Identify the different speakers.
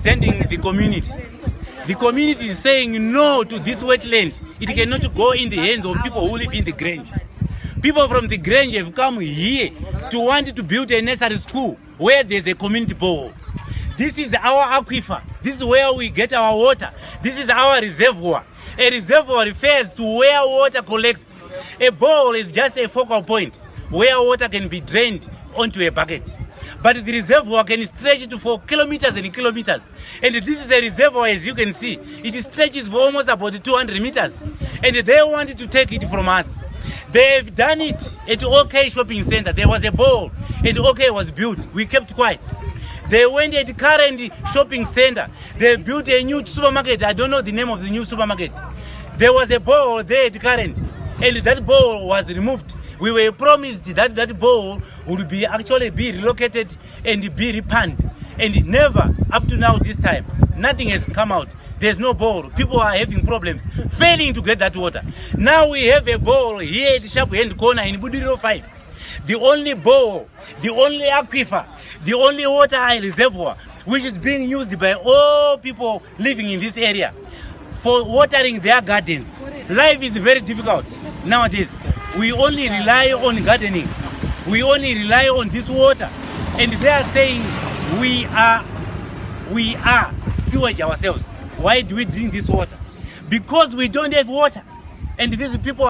Speaker 1: representing the community. The community is saying no to this wetland. It cannot go in the hands of people who live in the Grange. People from the Grange have come here to want to build a nursery school where there's a community bowl. This is our aquifer. This is where we get our water. This is our reservoir. A reservoir refers to where water collects. A bowl is just a focal point where water can be drained onto a bucket. But the reservoir can stretch it for kilometers and kilometers. And this is a reservoir, as you can see. It stretches for almost about 200 meters. And they wanted to take it from us. They've done it at OK Shopping Center. There was a bowl and OK was built. We kept quiet. They went at current shopping center. They built a new supermarket. I don't know the name of the new supermarket. There was a bowl there at current. And that bowl was removed. We were promised that that bowl would be actually be relocated and be repanned. And never, up to now this time, nothing has come out. There's no bowl. People are having problems, failing to get that water. Now we have a bowl here at khona in Budiriro 5. The only bowl, the only aquifer, the only water reservoir, which is being used by all people living in this area for watering their gardens. Life is very difficult nowadays. We only rely on gardening. We only rely on this water. And they are saying we are sewage ourselves. Why do we drink this water? Because we don't have water. And these people